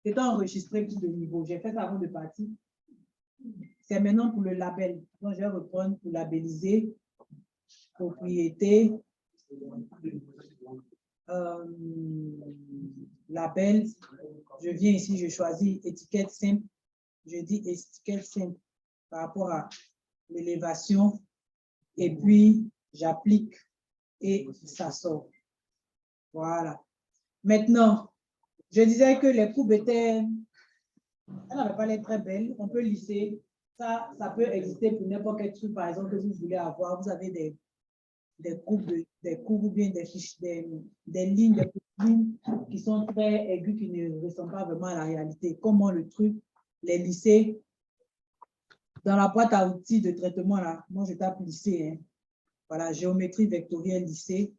C'est enregistré pour le niveau. J'ai fait ça avant de partir. C'est maintenant pour le label. Donc, je vais reprendre pour labelliser. Propriété. Label. Je viens ici, je choisis étiquette simple. Je dis étiquette simple par rapport à l'élévation. Et puis, j'applique et ça sort. Voilà. Maintenant, je disais que les courbes étaient... Elles n'avaient pas l'air très belles. On peut lisser. Ça peut exister pour n'importe quel truc, par exemple, que vous voulez avoir. Vous avez des courbes ou bien des fiches, des lignes, des petites lignes qui sont très aiguës, qui ne ressemblent pas vraiment à la réalité. Comment le truc, les lisser. Dans la boîte à outils de traitement, là, moi, je tape lisser. Hein. Voilà, géométrie vectorielle lisser.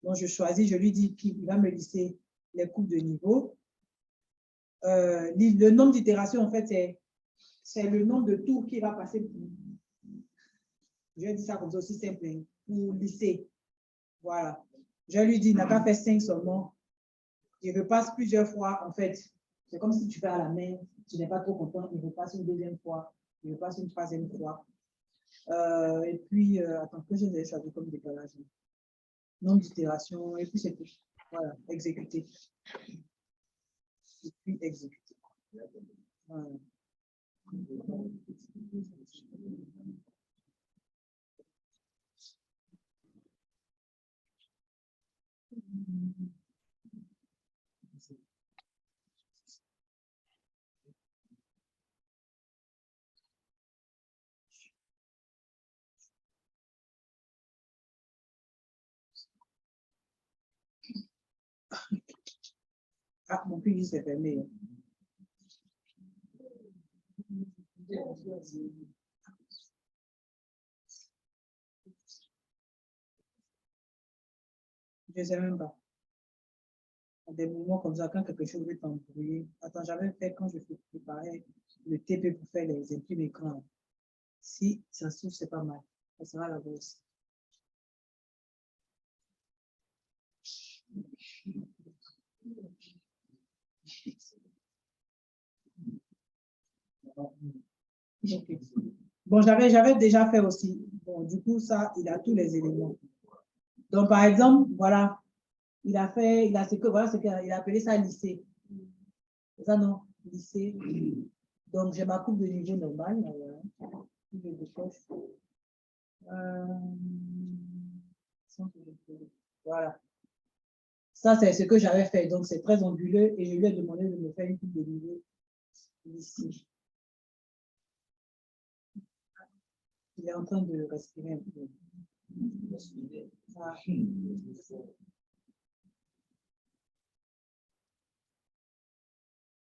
Donc, je choisis, je lui dis qu'il va me lisser les courbes de niveau. Le nombre d'itérations, en fait, c'est le nombre de tours qu'il va passer. Je vais dire ça comme ça aussi simple, hein, pour lisser. Voilà. Je lui dis, il n'a pas fait 5 seulement. Il repasse plusieurs fois, en fait. C'est comme si tu fais à la main, tu n'es pas trop content, il repasse une deuxième fois, il repasse une troisième fois. Et puis, attends, que j'ai choisi comme décalage. Nombre d'itérations, et puis c'est tout. Voilà, exécuter. Et puis exécuter. Voilà. Ah, mon pays s'est fermé. Je ne sais même pas. À des moments comme ça, quand quelque chose veut t'embrouiller. Attends, j'avais fait quand je préparais le TP pour faire les imprimes écran. Si ça se trouve, c'est pas mal. Ça sera la bourse. Okay. Bon, j'avais déjà fait aussi. Bon, du coup, ça, il a tous les éléments. Donc, par exemple, voilà, il a ce que, voilà, il a appelé ça lycée. C'est ça, non? Lycée. Donc, j'ai ma coupe de niveau normal. Voilà. Ça, c'est ce que j'avais fait. Donc, c'est très anguleux et je lui ai demandé de me faire une coupe de niveau ici. Il est en train de respirer un peu. Ah.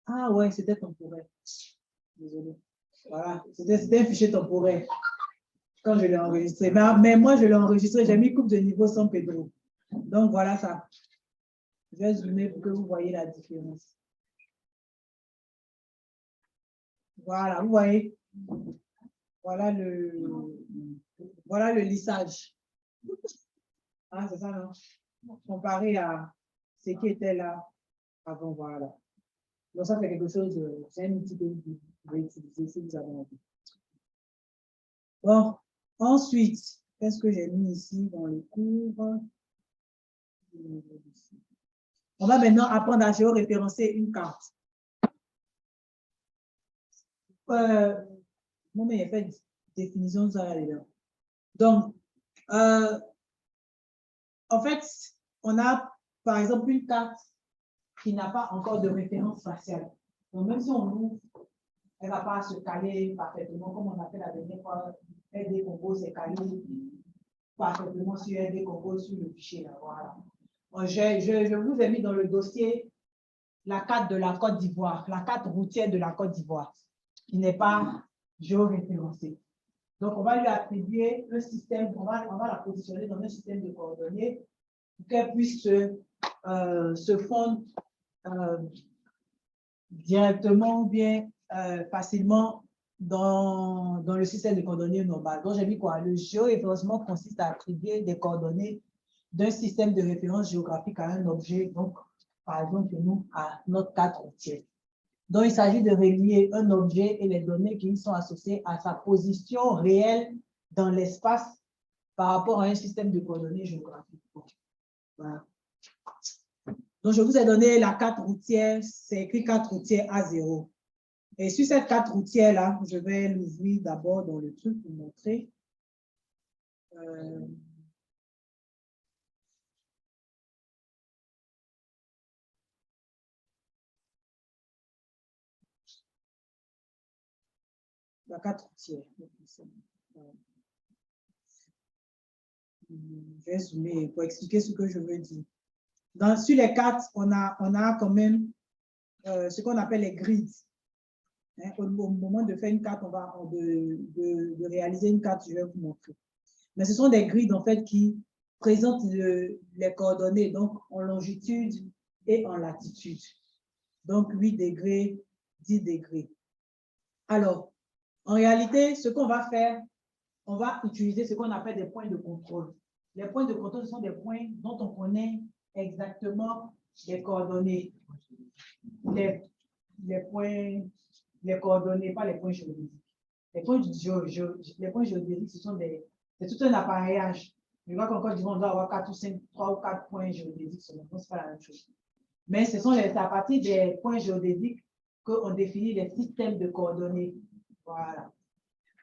Ah ouais, c'était temporaire. Désolé. Voilà, c'était un fichier temporaire quand je l'ai enregistré. Mais moi, je l'ai enregistré, j'ai mis coupe de niveau sans Pedro. Donc voilà ça. Je vais zoomer pour que vous voyez la différence. Voilà, vous voyez. Voilà le lissage. Ah, c'est ça, non? Comparé à ce qui était là avant, voilà. Donc ça, c'est quelque chose, c'est un outil que vous pouvez utiliser si vous avez envie. Bon, ensuite, qu'est-ce que j'ai mis ici dans les cours? On va maintenant apprendre à géoréférencer une carte. Non, mais il y a fait une définition de ça là. Donc, en fait, on a par exemple une carte qui n'a pas encore de référence spatiale. Donc, même si on ouvre, elle ne va pas se caler parfaitement, comme on a fait la dernière fois. Elle décompose, c'est calé parfaitement sur elle décompose sur le fichier. Là, voilà. Je vous ai mis dans le dossier la carte de la Côte d'Ivoire, la carte routière de la Côte d'Ivoire, qui n'est pas géoréférencée. Donc, on va lui attribuer un système, on va la positionner dans un système de coordonnées pour qu'elle puisse se fondre directement ou bien facilement dans le système de coordonnées normal. Donc, j'ai mis quoi? Le géoréférencement consiste à attribuer des coordonnées d'un système de référence géographique à un objet. Donc, par exemple, chez nous, à notre carte routière. Donc, il s'agit de relier un objet et les données qui sont associées à sa position réelle dans l'espace par rapport à un système de coordonnées géographiques. Voilà. Donc, je vous ai donné la carte routière, c'est écrit carte routière A0. Et sur cette carte routière-là, je vais l'ouvrir d'abord dans le truc pour montrer. La carte routière. Je vais zoomer pour expliquer ce que je veux dire. Sur les cartes, on a quand même ce qu'on appelle les grids. Hein, au moment de faire une carte, de réaliser une carte, je vais vous montrer. Mais ce sont des grids en fait qui présentent les coordonnées, donc en longitude et en latitude. Donc 8 degrés, 10 degrés. Alors, en réalité, ce qu'on va faire, on va utiliser ce qu'on appelle des points de contrôle. Les points de contrôle, ce sont des points dont on connaît exactement les coordonnées. Les points, les coordonnées, pas les points géodésiques. Les points géodésiques, c'est tout un appareillage. Je vois qu'encore, disons, on doit avoir 4 ou 5, 3 ou 4 points géodésiques seulement. Ce n'est pas la même chose. Mais ce sont à partir des points géodésiques qu'on définit les systèmes de coordonnées. Voilà.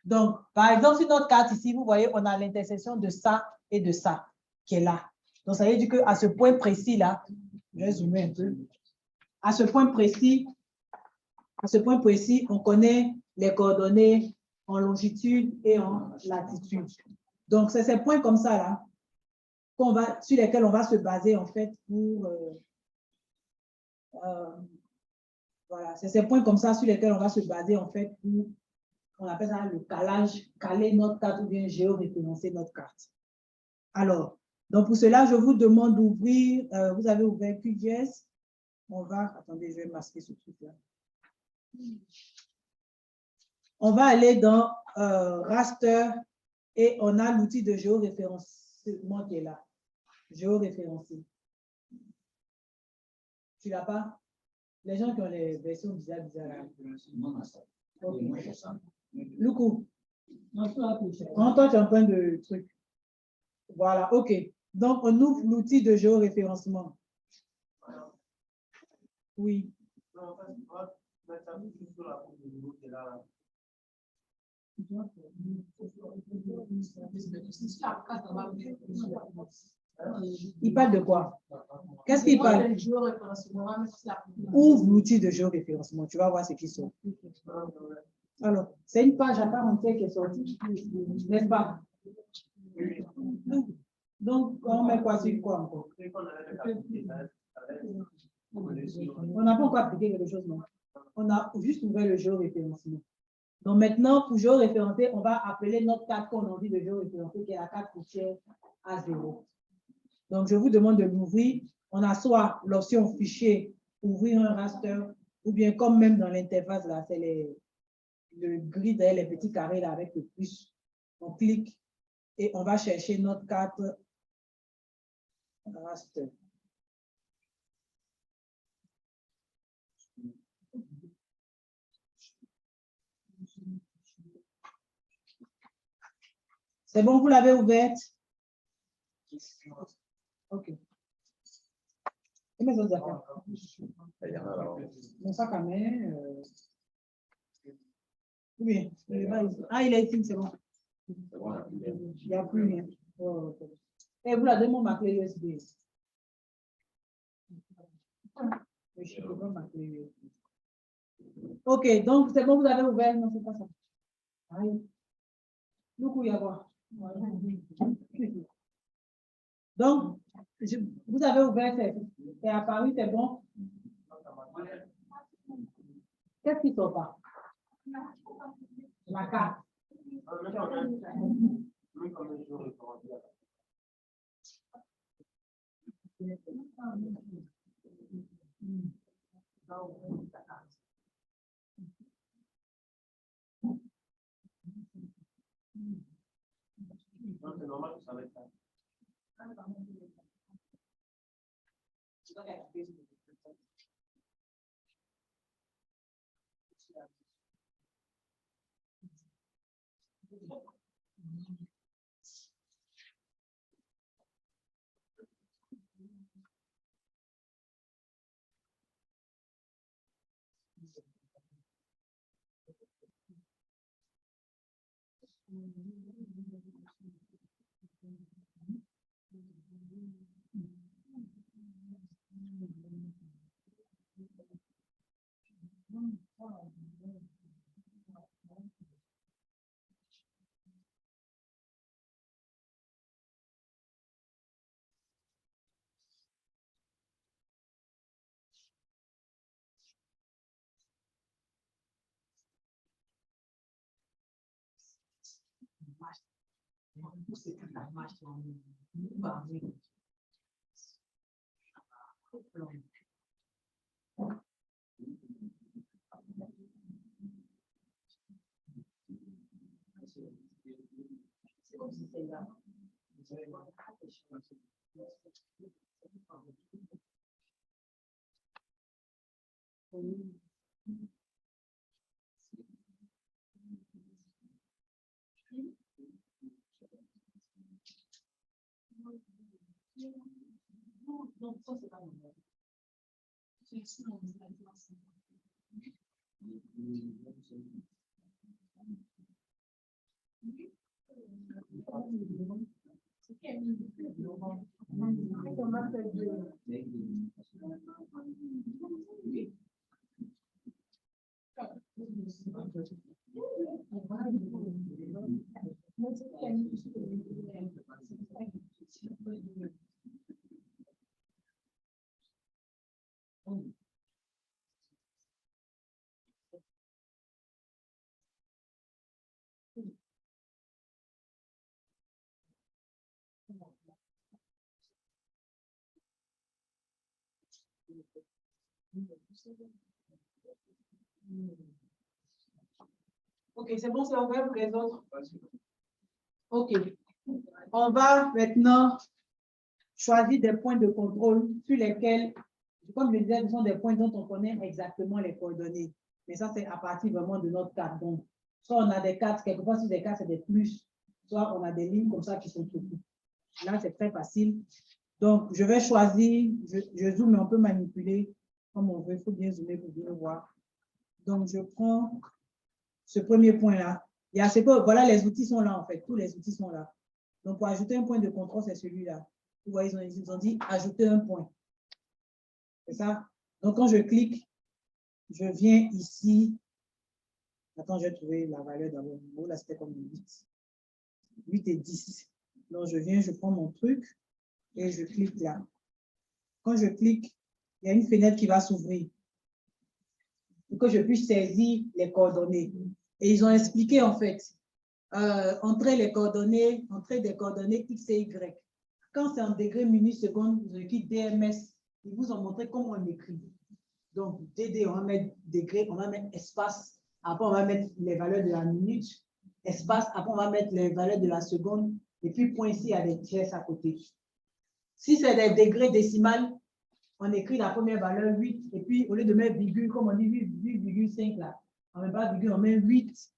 Donc, par exemple, sur notre carte ici, vous voyez, on a l'intersection de ça et de ça qui est là. Donc, ça veut dire qu'à ce point précis-là, je vais zoomer un peu. À ce point précis, on connaît les coordonnées en longitude et en latitude. Donc, c'est ces points comme ça, là, sur lesquels on va se baser, en fait, pour... voilà, c'est ces points comme ça sur lesquels on va se baser, en fait, pour... On appelle ça le calage, caler notre carte ou bien géoréférencer notre carte. Alors, donc pour cela, je vous demande d'ouvrir, vous avez ouvert QGIS. On va, attendez, je vais masquer ce truc-là. On va aller dans raster et on a l'outil de géoréférencement qui est là. Géoréférencé. Tu l'as pas? Les gens qui ont les versions bizarres. Okay. Loukou, quand toi tu es en train de truc. Voilà, ok. Donc, on ouvre l'outil de géoréférencement. Oui. Il parle de quoi? Qu'est-ce qu'il parle? Ouvre l'outil de géoréférencement. Tu vas voir ce qui sort. Alors, c'est une page à part entière qui est sortie, n'est-ce pas? Donc, on met quoi sur quoi encore? On n'a pas encore appliqué quelque chose, non? On a juste ouvert le géoréférencement. Donc maintenant, pour géoréférencer, on va appeler notre carte qu'on a envie de géoréférencer, qui est la carte routière A0. Donc, je vous demande de l'ouvrir. On a soit l'option fichier, ouvrir un raster, ou bien comme même dans l'interface, là, c'est le grid, les petits carrés là, avec le plus. On clique et on va chercher notre carte raster. C'est bon, vous l'avez ouverte? OK. Et mes autres affaires? Mon sac à main. Oui. Ah, il est ici, c'est bon. Il n'y a plus rien. Oh, okay. Et vous la donnez ma clé USB. Je ne peux pas ma clé USB. OK, donc c'est bon, vous avez ouvert. Non, c'est pas ça. Donc, il y a quoi? Donc, vous avez ouvert, c'est apparu, c'est bon. Qu'est-ce qui ne sort pas? La carte. C'est normal que ça va être ça. Non, ça c'est pas normal. Ok, c'est bon, c'est ouvert pour les autres. Ok. On va maintenant choisir des points de contrôle sur lesquels, comme je disais, ce sont des points dont on connaît exactement les coordonnées. Mais ça, c'est à partir vraiment de notre carte. Donc, soit on a des cartes, quelquefois sur des cartes, c'est des plus, soit on a des lignes comme ça qui sont toutes. Là, c'est très facile. Donc, je vais choisir, je zoome, mais on peut manipuler comme on veut. Il faut bien zoomer pour bien le voir. Donc, je prends ce premier point-là. Voilà, les outils sont là, en fait. Tous les outils sont là. Donc, pour ajouter un point de contrôle, c'est celui-là. Vous voyez, ils ont dit ajouter un point. C'est ça? Donc, quand je clique, je viens ici. Attends, je vais trouver la valeur d'abord. Là, c'était comme 8. 8 et 10. Donc, je viens, je prends mon truc et je clique là. Quand je clique, il y a une fenêtre qui va s'ouvrir pour que je puisse saisir les coordonnées. Et ils ont expliqué, en fait, entrer des coordonnées X et Y. Quand c'est en degrés, minutes, secondes, ils ont écrit DMS. Ils vous ont montré comment on écrit. Donc, DD, on va mettre degré, on va mettre espace. Après, on va mettre les valeurs de la minute. Espace, après, on va mettre les valeurs de la seconde. Et puis, point ici, il y a des tiers à côté. Si c'est des degrés décimales, on écrit la première valeur 8. Et puis, au lieu de mettre virgule, comme on dit 8,5 là, on ne met pas virgule, on met 8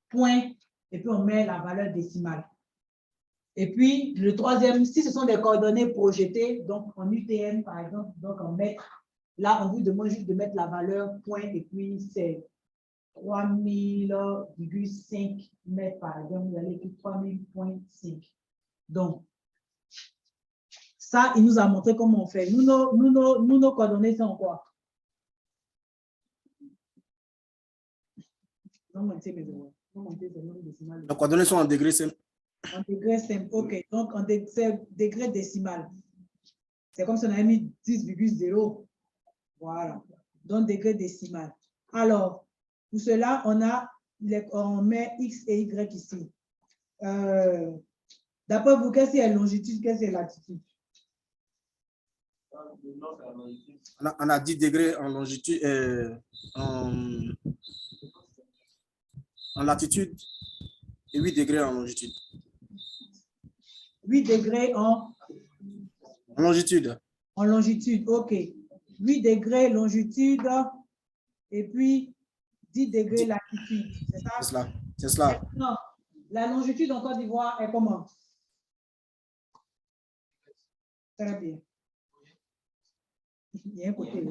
points. Et puis, on met la valeur décimale. Et puis, le troisième, si ce sont des coordonnées projetées, donc en UTM, par exemple, donc en mètres, là, on vous demande juste de mettre la valeur point, et puis c'est 3000,5 mètres, par exemple, vous allez écrire 3000,5. Donc, ça, il nous a montré comment on fait. Nous, nos coordonnées sont quoi? Les coordonnées sont en degrés simples. En degré simple, ok. Donc, en degré décimal. C'est comme si on avait mis 10,0. Voilà. Donc, degré décimal. Alors, pour cela, on met X et Y ici. D'après vous, qu'est-ce que c'est longitude, qu'est-ce que c'est latitude? On a 10 degrés en longitude, en latitude et 8 degrés en longitude. 8 degrés en longitude. En longitude, ok. 8 degrés longitude et puis 10 degrés latitude, c'est ça? C'est cela. C'est cela. Non, la longitude en Côte d'Ivoire est comment? Très bien. Il y a un côté.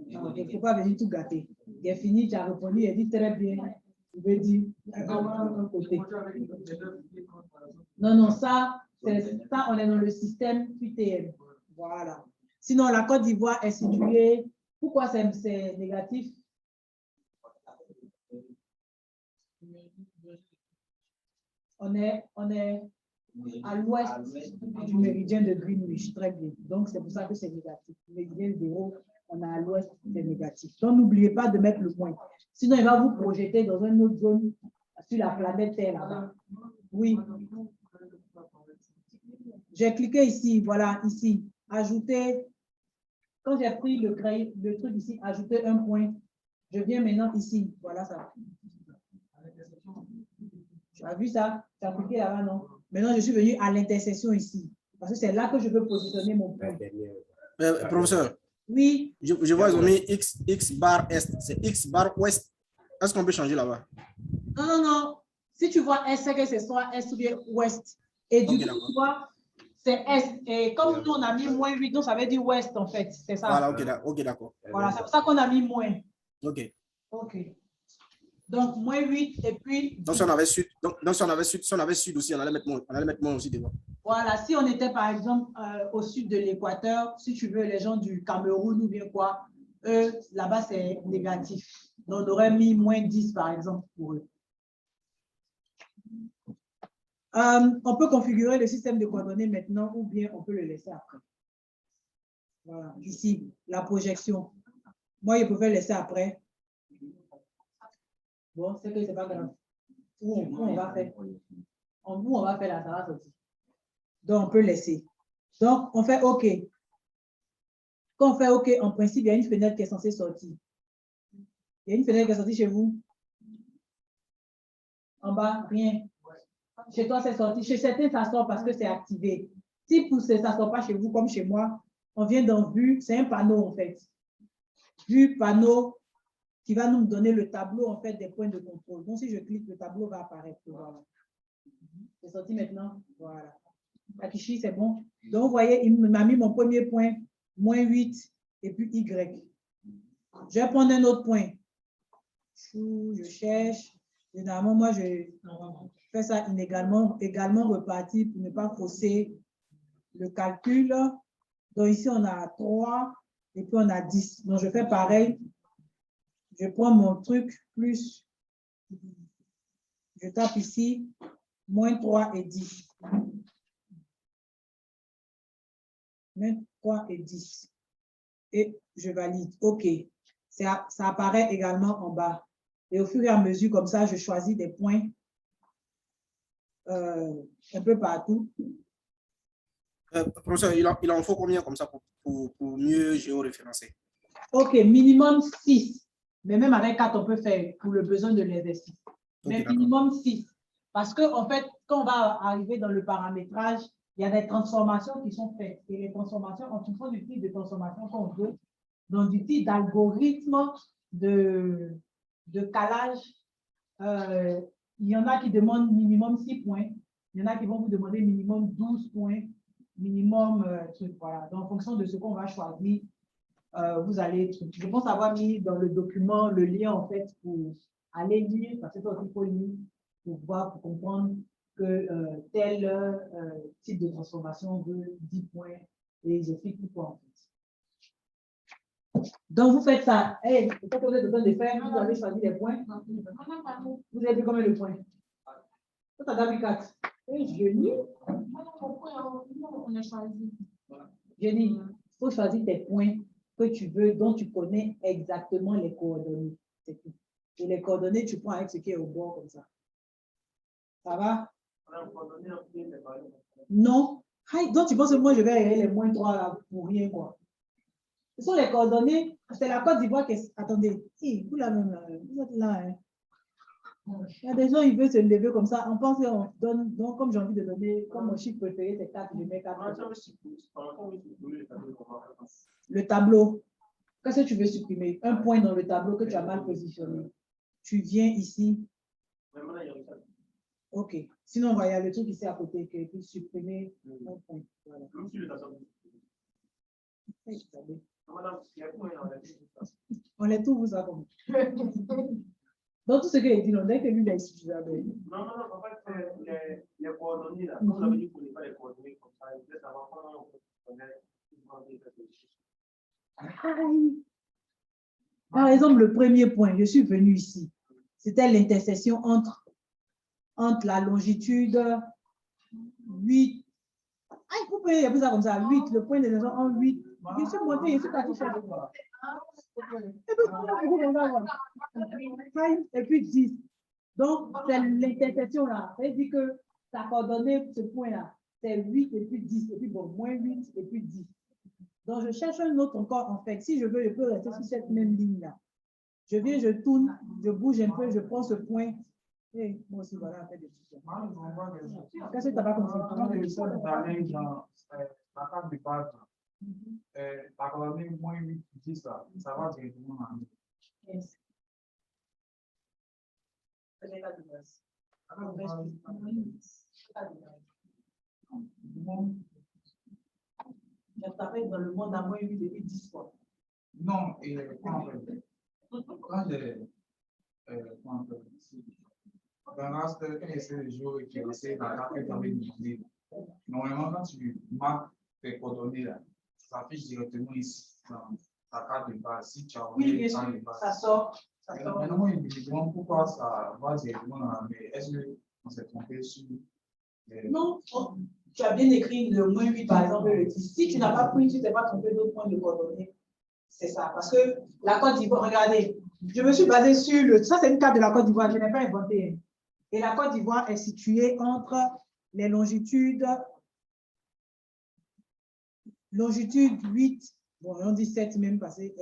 Il ne faut pas venir tout gâter. Il a fini, tu as répondu, il a dit très bien. Il veut dire un côté. Non, non, ça, on est dans le système UTM. Voilà. Sinon, la Côte d'Ivoire est située. Pourquoi c'est négatif? On est à l'ouest du méridien de Greenwich. Très bien. Donc, c'est pour ça que c'est négatif. Le méridien zéro, on est à l'ouest, c'est négatif. Donc, n'oubliez pas de mettre le point. Sinon, il va vous projeter dans une autre zone sur la planète Terre. Là-bas. Oui. J'ai cliqué ici, voilà, ici. Ajouter. Quand j'ai pris le truc ici, ajouter un point. Je viens maintenant ici. Voilà ça. Tu as vu ça? Tu as cliqué là-bas, non? Maintenant, je suis venu à l'intersection ici. Parce que c'est là que je veux positionner mon point. Professeur. Oui. Je vois, ils ont mis X bar Est. C'est X bar Ouest. Est-ce qu'on peut changer là-bas? Non, non, non. Si tu vois Est, c'est que ce soit Est ou bien Ouest. Et du coup, tu vois, c'est Est. Et comme nous, on a mis moins 8, donc ça veut dire Ouest, en fait. C'est ça. Voilà, ok, d'accord. Voilà, c'est pour ça qu'on a mis moins. Ok. Ok. Donc, moins 8 et puis... Donc, si on avait sud, si on avait sud aussi, on allait mettre moins aussi devant. Voilà, si on était par exemple au sud de l'équateur, si tu veux, les gens du Cameroun ou bien quoi, eux, là-bas, c'est négatif. Donc, on aurait mis moins 10 par exemple pour eux. On peut configurer le système de coordonnées maintenant ou bien on peut le laisser après. Voilà, ici, la projection. Moi, je préfère laisser après. Bon, c'est que c'est pas grave. Où on va faire? Où on va faire là, ça va sortir. Donc, on peut laisser. Donc, on fait OK. Quand on fait OK, en principe, il y a une fenêtre qui est censée sortir. Il y a une fenêtre qui est sortie chez vous? En bas, rien. Chez toi, c'est sorti. Chez certains, ça sort parce que c'est activé. Si pour ça ne sort pas chez vous comme chez moi, on vient dans Vue, c'est un panneau en fait. Vue, panneau, qui va nous donner le tableau en fait des points de contrôle. Donc, si je clique, le tableau va apparaître. Voilà. C'est sorti maintenant. Voilà. Akishi, c'est bon. Donc, vous voyez, il m'a mis mon premier point, moins 8, et puis Y. Je vais prendre un autre point. Je cherche. Généralement, moi, je fais ça également reparti pour ne pas fausser le calcul. Donc, ici, on a 3 et puis on a 10. Donc, je fais pareil. Je prends mon truc plus. Je tape ici, moins 3 et 10. Moins 3 et 10. Et je valide. OK. Ça apparaît également en bas. Et au fur et à mesure, comme ça, je choisis des points un peu partout. Professeur, il en faut combien comme ça pour mieux géoréférencer? OK, minimum 6. Mais même avec 4, on peut faire pour le besoin de l'exercice. Mais minimum 6. Parce qu'en fait, quand on va arriver dans le paramétrage, il y a des transformations qui sont faites. Et les transformations, en fonction du type de transformation qu'on veut, donc du type d'algorithme de calage, il y en a qui demandent minimum 6 points. Il y en a qui vont vous demander minimum 12 points, minimum truc, voilà. Donc, en fonction de ce qu'on va choisir, vous allez, je pense avoir mis dans le document le lien en fait pour aller lire, parce que il faut lire pour voir, pour comprendre que tel type de transformation veut 10 points et j'explique pourquoi en fait. Donc, vous faites ça. Hey, quand vous êtes en train de faire, vous avez choisi les points. Vous avez vu combien de points? Ça t'a vu 4. Génie. On a choisi. Génie, il faut choisir tes points que tu veux, dont tu connais exactement les coordonnées. C'est tout. Et les coordonnées, tu prends avec ce qui est au bord comme ça. Ça va? Non. Donc, tu penses que moi, je vais aller les moins 3 là pour rien, quoi. Ce sont les coordonnées. C'est la Côte d'Ivoire qui est... Attendez. Si, vous, là même, vous êtes là. Hein. Il y a des gens, ils veulent se lever comme ça. On pense qu'on donne... Donc, comme j'ai envie de donner, comme mon chiffre préféré, c'est 4, je mets 4. Le tableau. Qu'est-ce que tu veux supprimer? Un point dans le tableau que tu as mal positionné. Tu viens ici. OK. Sinon, il y a le truc ici à côté qui peut supprimer un point. Voilà. On les trouve, ça comme. Dans tout ce qu'il a dit, on dirait que lui, il a utilisé. Non, en fait, les coordonnées, là, comme vous avez dit qu'on n'est pas les coordonnées comme ça, il faut savoir comment on peut connaître. Par exemple, le premier point, je suis venu ici. C'était l'intersection entre la longitude 8. Vous pouvez appeler ça comme ça, 8, le point de raison en 8. Je suis monté, je suis parti faire le quoi. Et puis 10. Donc, c'est l'intersection là. Ça veut dire que ça coordonnée, ce point-là, c'est 8 et puis 10. Et puis bon, moins 8 et puis 10. Donc, je cherche un autre encore, en fait. Si je veux, je peux rester sur cette même ligne-là. Je viens, je tourne, je bouge un peu, je prends ce point. Et moi aussi, voilà, en fait, des trucs. Qu'est-ce que tu n'as pas compris? Quand je suis allé dans la carte de base, la coordonnée moins 8, 10, ça va directement dans le. Yes. J'apparaît dans le monde à moins 8 depuis 10 fois. Non, et quand j'ai dans l'astère, quand j'essaie de jouer et que j'essaie d'attaquer dans les données, normalement, quand tu marques tes coordonnées, là, ça affiche directement ici dans ta carte de base. Si tu as Oui, bien sûr, ça sort. Maintenant, il me demande pourquoi ça va directement dans la mail. Est-ce qu'on s'est trompé sur. Non, tu as bien écrit le moins 8, par exemple, le 10. Si tu n'as pas pris, tu ne t'es pas trompé d'autres points de coordonnées. C'est ça. Parce que la Côte d'Ivoire, regardez, je me suis basée sur le. Ça, c'est une carte de la Côte d'Ivoire, je n'ai pas inventé. Et la Côte d'Ivoire est située entre les longitudes 8, bon, on dit 7 même passé,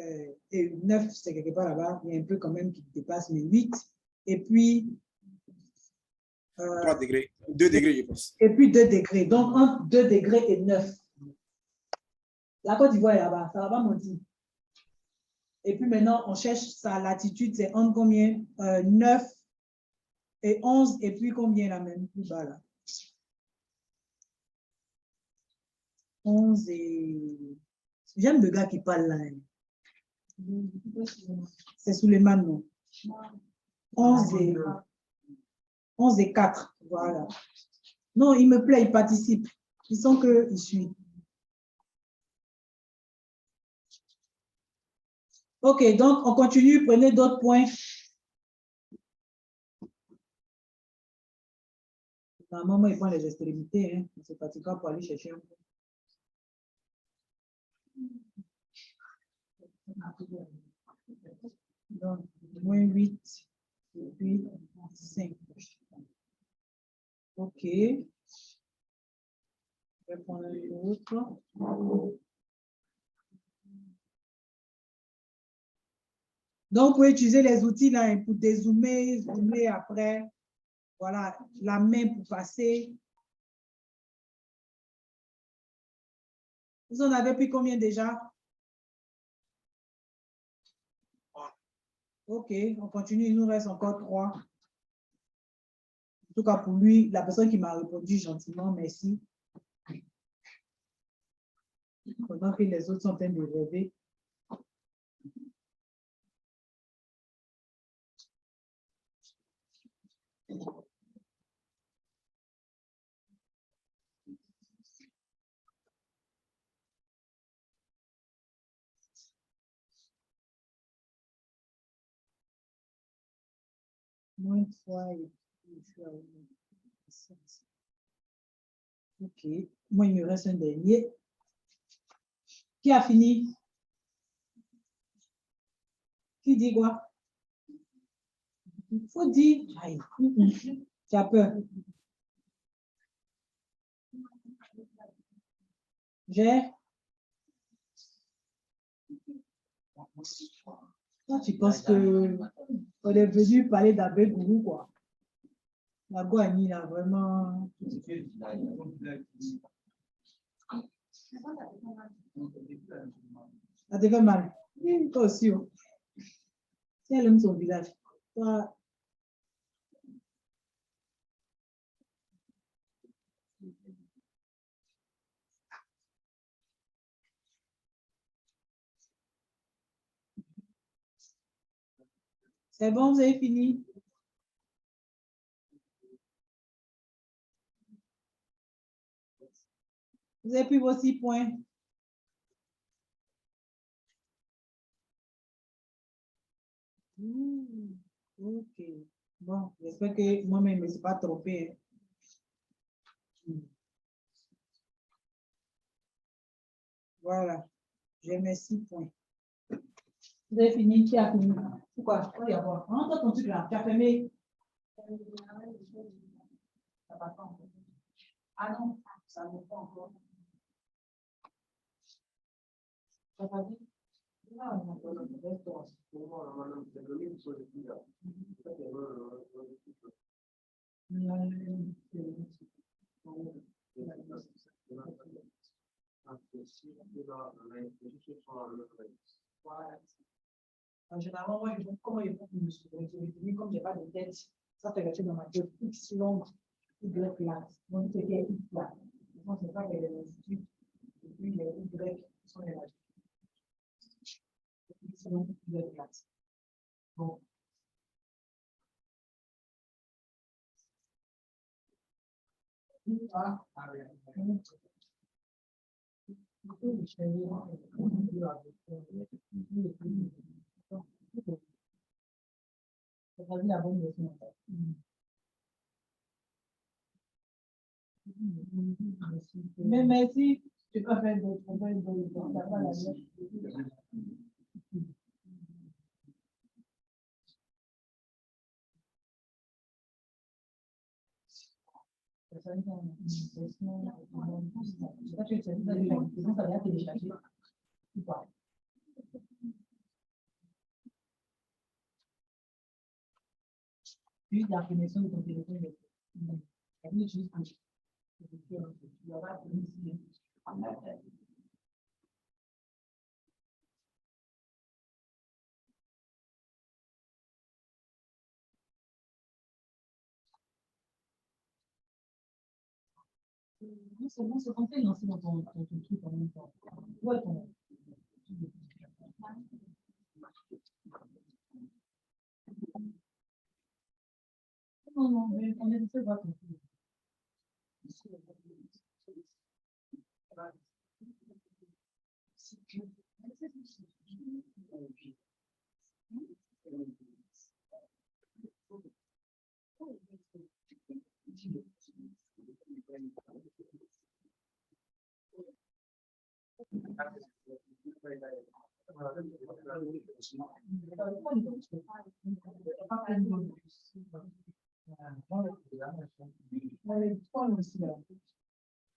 et 9, c'est quelque part là-bas, il y a un peu quand même qui dépasse, mais 8, et puis 3 degrés, 2 degrés, je pense. Et puis 2 degrés, donc entre 2 degrés et 9. La Côte d'Ivoire est là-bas, ça va pas mentir. Et puis maintenant, on cherche sa latitude, c'est entre combien? 9 et 11, et puis combien là même, plus bas là? 11 et... J'aime le gars qui parle là. Hein. C'est Suleiman, non? 11 et 4, voilà. Non, il me plaît, il participe. Ils sont que il suit. OK, donc on continue, prenez d'autres points. Normalement, il prend les extrémités, hein. C'est fatigant pour aller chercher un point. Donc, moins 8, et puis 5. OK. Je vais prendre l'autre. Donc, vous pouvez utiliser les outils là pour dézoomer, zoomer après. Voilà, la main pour passer. Vous en avez pris combien déjà? OK, on continue, il nous reste encore 3. En tout cas, pour lui, la personne qui m'a répondu gentiment, merci. Pendant que les autres sont en train de rêver. Moins 3 et puis, OK. Moi, il me reste un dernier. Qui a fini? Qui dit quoi? Il faut dire. Aïe. Tu as peur. J'ai. Toi, tu penses que on est venu parler d'Abbé Gourou, quoi. La Guani, là, vraiment. Ça te fait mal. Oui, toi aussi. Oh. Si elle aime son village, toi. C'est bon, vous avez fini? Vous avez pris vos 6 points? Ok. Bon, j'espère que moi-même, je ne me suis pas trompée. Voilà, j'ai mes 6 points. Vous avez fini? Qui a fini? Pourquoi? Il y a quoi? Rentre ton truc là. Tu as fermé? Ça va pas encore. Ah non, ça ne va pas encore. Ça va bien? Non, non, non, non. Généralement, moi, je vois comment ils font pour me souvenir. Comme je n'ai pas de tête, ça fait rester dans ma tête. X longue, Y plate. Donc, c'est X plate. Donc, c'est pas que les instituts, et puis les Y sont les majeurs. X longue, Y plate. Bon. Ah, la bonne leçon. Mais merci, tu peux faire d'autres. Juste la connexion de ton téléphone. C'est bon, c'est compté lancer dans ton truc en même temps. Ouais, ton. Non, non, mais on est fait voir ton truc.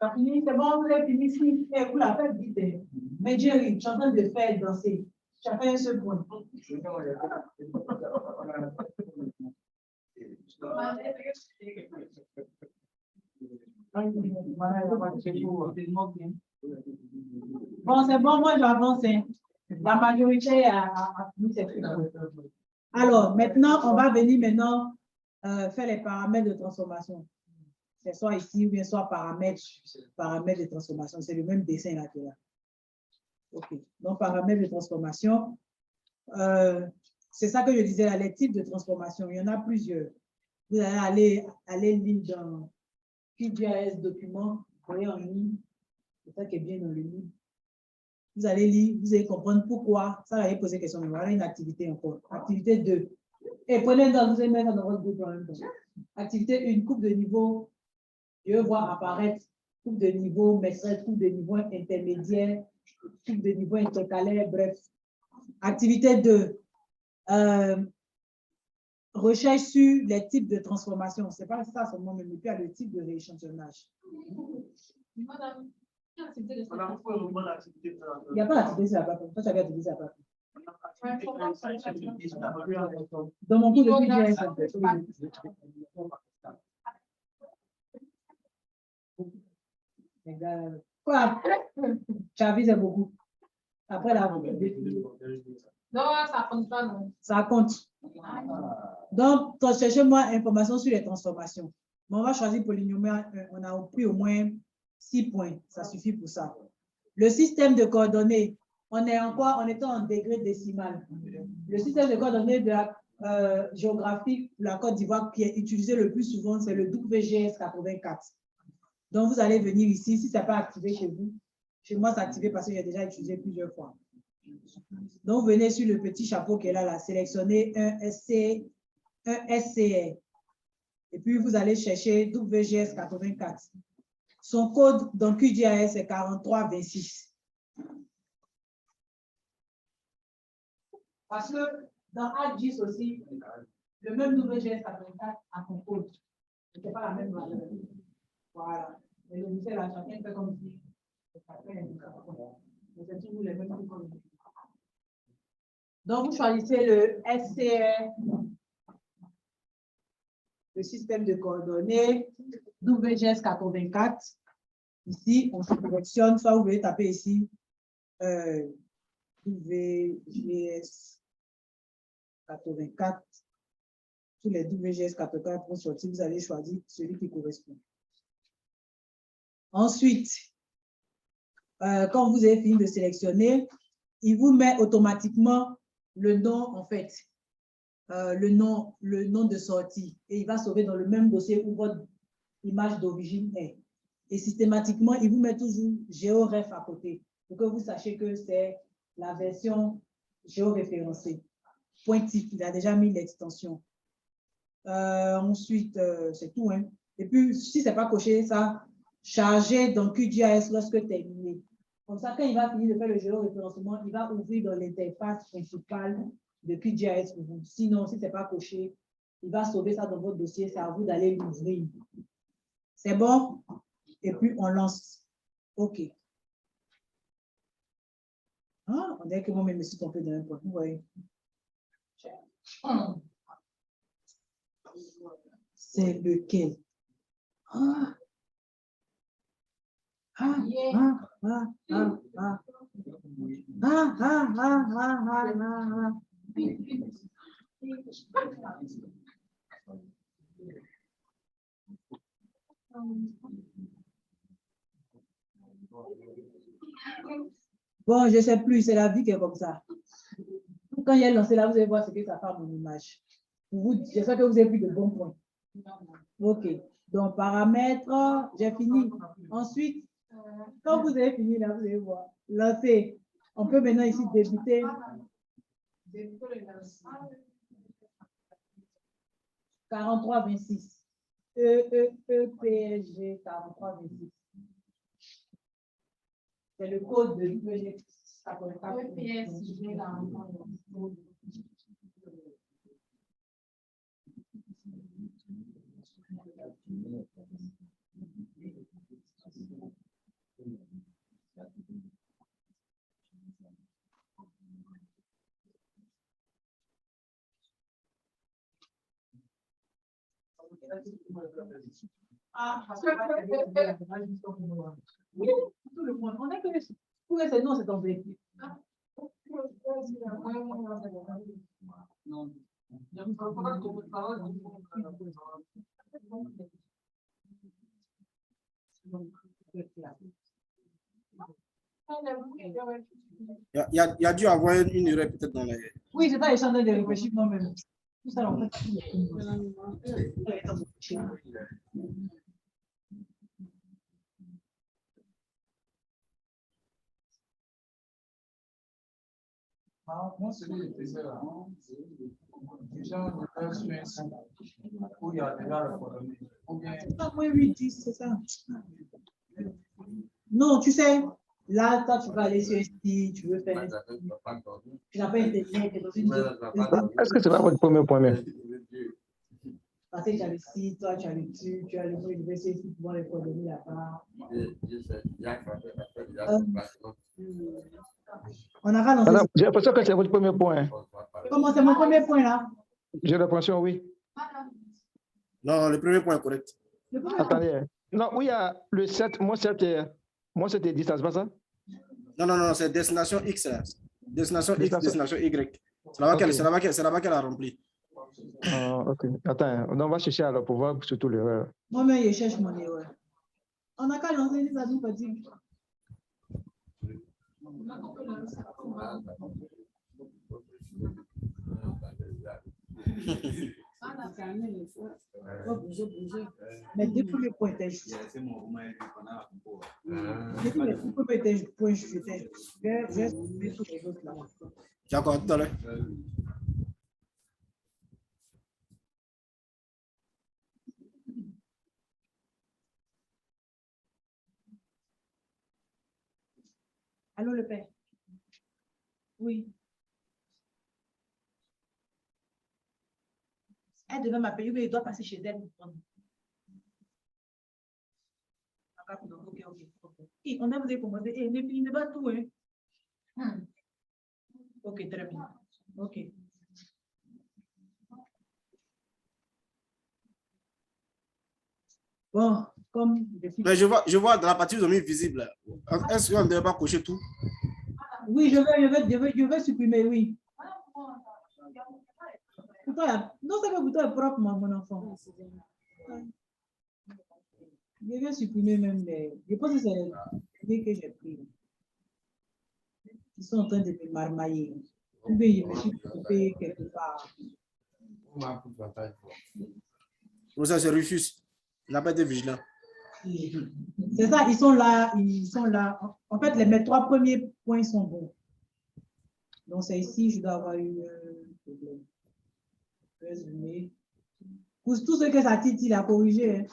Ça finit, c'est bon, vous avez fini ici, et vous la faites vite. Mais Jerry, tu es en train de faire danser. Tu as fait un seul point. Bon, c'est bon, moi j'avance. La majorité a fini cette chose. Alors, maintenant, on va venir maintenant faire les paramètres de transformation. C'est soit ici ou bien soit paramètres de transformation. C'est le même dessin là qui est là. OK. Donc, paramètres de transformation. C'est ça que je disais là, les types de transformation. Il y en a plusieurs. Vous allez lire dans QGIS document, vous voyez en ligne. C'est ça qui est bien dans le livre. Vous allez lire, vous allez comprendre pourquoi. Ça, vous allez poser question. Voilà une activité encore. Activité 2. Et prenez dans, vous allez mettre dans votre groupe en même temps. Activité 1, coupe de niveau. Je veux voir apparaître coupe de niveau maîtresse, coupe de niveau intermédiaire, coupe de niveau intercalaire, bref. Activité 2. Recherche sur les types de transformation. Ce n'est pas ça seulement, mais puis le type de rééchantillonnage. Madame, il n'y a pas d'activité sur la plateforme. Toi, tu avais activité sur la plateforme. Dans mon cours de QGIS, quoi? Tu avises beaucoup. Après la Non, ça compte pas, non. ça compte. Donc, cherchez-moi information sur les transformations. Mais on va choisir polynomial 1. On a pris au moins 6 points. Ça suffit pour ça. Le système de coordonnées, on est en quoi? On est en degré décimal. Le système de coordonnées de la géographie pour la Côte d'Ivoire qui est utilisé le plus souvent, c'est le WGS 84. Donc, vous allez venir ici. Si ce n'est pas activé chez vous, chez moi, c'est activé parce que j'ai déjà utilisé plusieurs fois. Donc, venez sur le petit chapeau qui est là, sélectionnez un SCR. Et puis, vous allez chercher WGS 84. Son code dans QGIS est 4326. Parce que dans ArcGIS aussi, le même WGS 84 a son code. Ce n'est pas la même valeur. Voilà. Mais le lycée, là, chacun fait comme si. Mais c'est toujours les mêmes codes. Donc, vous choisissez le SCR, le système de coordonnées, WGS 84. Ici, on sélectionne, soit vous pouvez taper ici WGS 84. Tous les WGS 84 vont sortir, vous allez choisir celui qui correspond. Ensuite, quand vous avez fini de sélectionner, il vous met automatiquement le nom, en fait, le nom de sortie. Et il va sauver dans le même dossier où votre image d'origine est. Et systématiquement, il vous met toujours géoref à côté pour que vous sachiez que c'est la version géoréférencée. Pointif, il a déjà mis l'extension. Ensuite, c'est tout. Hein. Et puis, si ce n'est pas coché, ça, chargé dans QGIS lorsque terminé. Comme ça, quand il va finir de faire le géoréférencement, il va ouvrir dans l'interface principale de QGIS pour vous. Sinon, si ce n'est pas coché, il va sauver ça dans votre dossier. C'est à vous d'aller l'ouvrir. C'est bon? Et puis, on lance. OK. Ah, on dirait que moi-même, je me suis trompé dans un point. Vous voyez? C'est lequel? Ah. Ah, ah, ah, ah, ah. Ah, ah, ah, ah, ah, ah. Bon, je ne sais plus, c'est la vie qui est comme ça. Quand il est lancé là, vous allez voir ce que ça fait à mon image. J'espère que vous avez pris de bons points. OK. Donc, paramètres, j'ai fini. Ensuite, quand vous avez fini là, vous allez voir. Lancer. On peut maintenant ici débuter. 4326. EPSG 4326. C'est le code de l'EPSG 4326. Ah, parce que oui, tout le monde. On est que tous ces noms, c'est tombé. Il y a dû avoir une erreur peut-être dans les... Oui, c'est ça, échanger de réfléchir moi-même. Tout ça, en fait. Moi, ce que je faisais là, déjà, je fais sur un site où il y a déjà le coordonnées. Oui, oui, c'est ça. Non, tu sais, là, toi, tu vas aller sur un site, tu veux faire. Tu n'as pas Internet, dans une. Est-ce que c'est pas votre premier point même? Parce que tu as le site, toi, tu as le truc, tu as le truc, tu veux essayer de voir les coordonnées là-bas. On a pas lancé. J'ai l'impression que c'est votre premier point. Comment c'est mon premier point là? J'ai l'impression, oui. Non, le premier point est correct. Attendez. Non, oui, il y a le 7, moi 7 et 10, c'est pas ça? Non, c'est destination X. Là. Destination X, destination Y. C'est là-bas qu'elle a rempli. Ok. Attends, on va chercher alors pour voir surtout l'erreur. Moi-même, je cherche mon erreur. On n'a qu'à lancer les adultes fatigue. Mais deux premiers points étaient justes. Depuis les deux premiers points justes, j'ai trouvé tous les autres là. D'accord, tout à l'heure. Allô, le père? Oui. Elle devait m'appeler, mais il doit passer chez elle pour prendre. Ok. Et on a vous commandé, et ne finissez pas tout, hein? Ok, très bien. Ok. Bon, comme... Mais je vois dans la partie où ils ont mis visible. Est-ce qu'on ne devait pas cocher tout? Oui, je vais supprimer, oui. Non, ça le bouton est propre, mon enfant. Je vais supprimer même les... Je pense que c'est les que j'ai pris. Ils sont en train de me marmailler. Je me suis coupé quelque part. Pour ça, je refuse. Il n'a pas été vigilant. C'est ça, ils sont là. En fait, mes 3 premiers points sont bons. Donc, c'est ici, je dois avoir eu un problème. Résumé. Pour tout ce que ça titre, il a corrigé. Hein.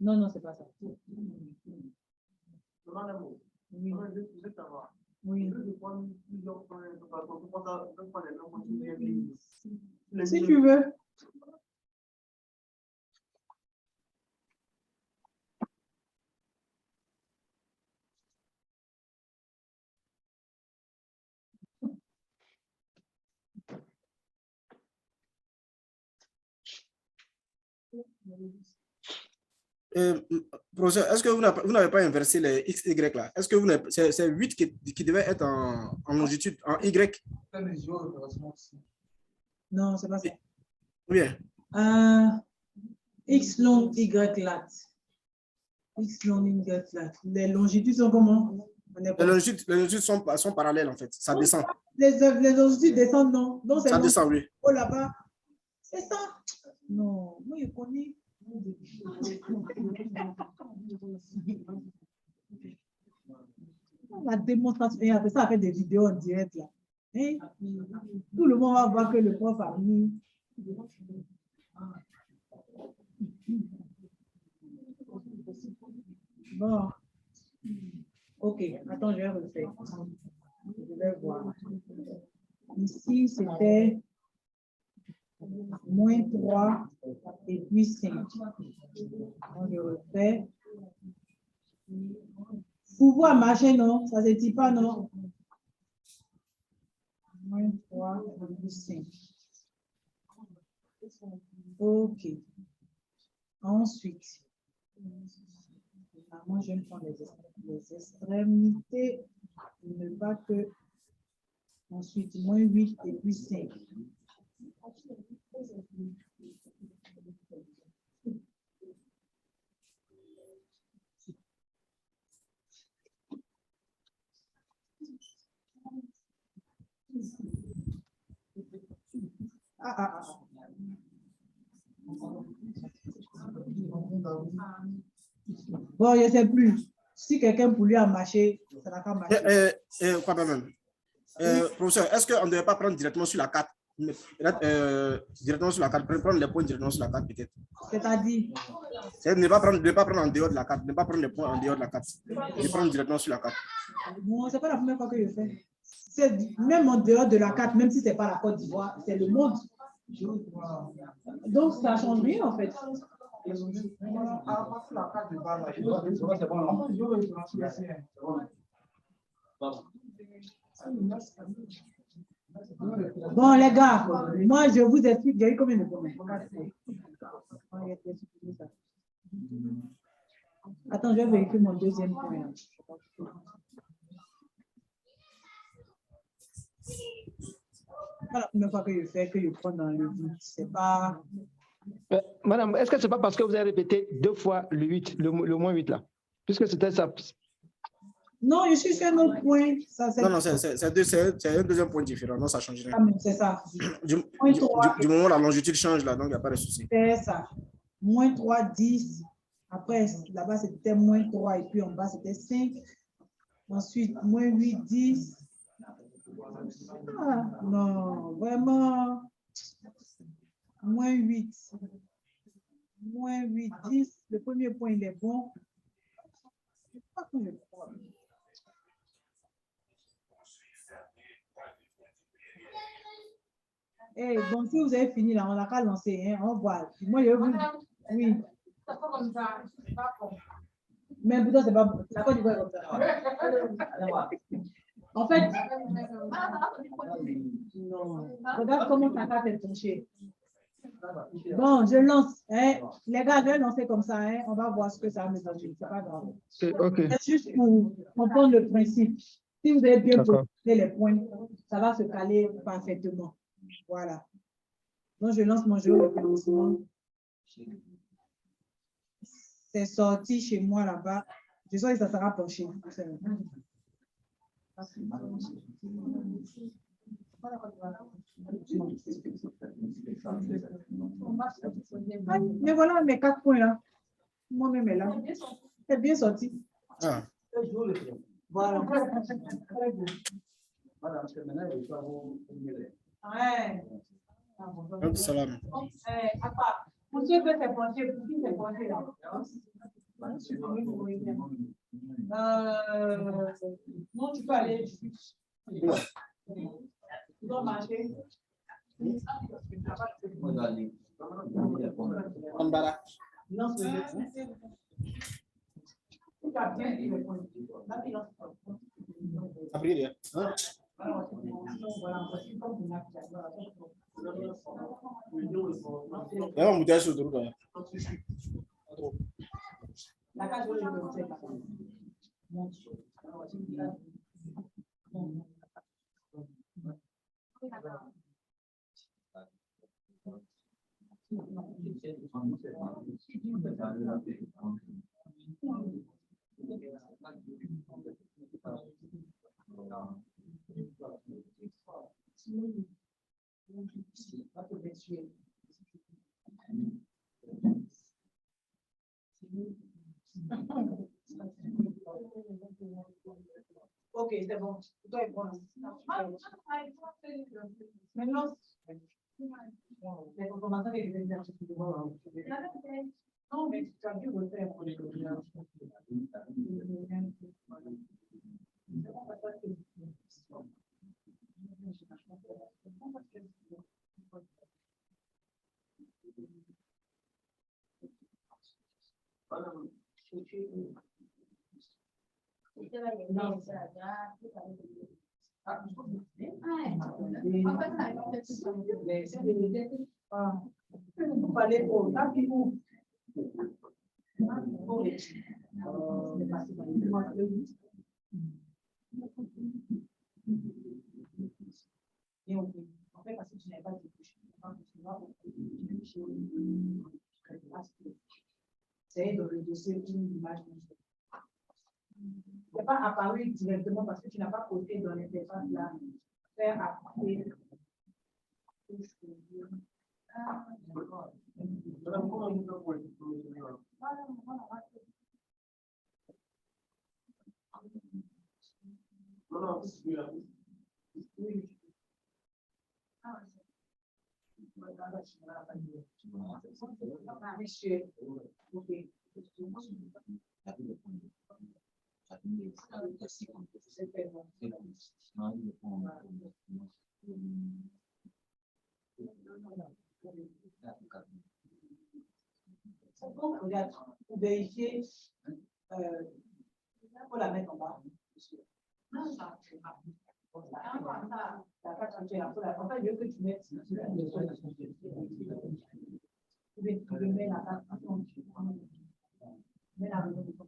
Non, c'est pas ça. Oui. Oui. Si tu veux. Professeur, est-ce que vous n'avez pas inversé les X, Y là? Est-ce que c'est 8 qui devait être en longitude, en Y? Non, c'est pas ça. Bien. X long Y lat. X long Y lat. Les longitudes sont comment? Les longitudes sont parallèles en fait. Ça descend. Les longitudes descendent, non? Donc, ça descend, oui. Oh là-bas. C'est ça. Non, moi je connais. La démonstration, et après ça, fait des vidéos en direct là. Hein? Tout le monde va voir que le prof a mis. Bon. Ok, attends, je vais refaire. Je vais voir. Ici, c'était -3 et puis 5. Donc, je refais. Pouvoir marcher, non? Ça ne se dit pas, non? -3 et puis 5. Ok. Ensuite, moi, je vais prendre les extrémités. Ne pas que. Ensuite, -8 et puis 5. Bon, je ne sais plus. Si quelqu'un pour lui a marché, ça n'a pas marché. Quoi même? Professeur, est-ce qu'on ne devait pas prendre directement sur la carte? Directement sur la carte, prendre les points directement sur la carte peut-être. C'est-à-dire? Ne pas prendre en dehors de la carte, ne pas prendre les points en dehors de la carte. Je prends directement sur la carte. Non, ce n'est pas la première fois que je fais. Même en dehors de la carte, même si ce n'est pas la Côte d'Ivoire, c'est le monde. Donc, ça ne change rien en fait. Bon, les gars, moi, je vous explique, j'ai eu combien de points? Attends, je vais vérifier mon deuxième point. C'est pas la première fois que je fais, que je prends dans le vide. C'est pas... Madame, est-ce que ce n'est pas parce que vous avez répété 2 fois le 8, le moins 8 là? Puisque c'était ça. Non, je suis sur un autre point. Ça, Non, c'est un deuxième point différent. Non, ça change rien. C'est ça. Du moment où la longitude change, là, donc il n'y a pas de souci. C'est ça. Moins 3, 10. Après, là-bas, c'était moins 3. Et puis en bas, c'était 5. Ensuite, moins 8, 10. Ah, non, vraiment. Moins 8. Moins 8, 10. Le premier point, il est bon. Je sais pas comment je prends. Eh, bon, si vous avez fini là, on n'a qu'à lancer, hein, on voit. Moi, je vous... Oui. C'est pas comme ça. C'est pas comme ça. Mais plutôt, c'est pas bon. La Côte d'Ivoire est comme ça. En fait, non. Regarde comment ta carte est penchée. Bon, je lance. Hein. Les gars, je vais lancer comme ça. Hein. On va voir ce que ça va me donner. C'est pas grave. OK. C'est juste pour comprendre le principe. Si vous avez bien D'accord. posé les points, ça va se caler parfaitement. Voilà. Donc, je lance mon jeu de lancement. C'est sorti chez moi là-bas. Je sens que ça sera penché. Mais voilà mes 4 points là. Moi-même est là. C'est bien sorti. Ah. Voilà. Ouais. Salam. Pour ceux que c'est penché, pour qui c'est penché là? Non, tu peux aller. Tu dois marcher. Lance le jeu. Tu as bien dit le point. La cage de Ok, c'est bon. Toi est bon. Maintenant, les consommateurs et les énergies qui doivent. Non, mais tu as dû refaire pour les clients. Vous parlez pour rapidement. Et on fait parce que tu n'avais pas de couche. C'est dans le dossier une image. Ce n'est pas apparu directement parce que tu n'as pas coté dans l'interface là. Faire apparer. Donc, regarde, pour vérifier, il faut la mettre en bas. Non, ça ne fait pas. La carte entière, en fait, je veux que tu mettes tu mets la carte ensemble. Mets la raison de ton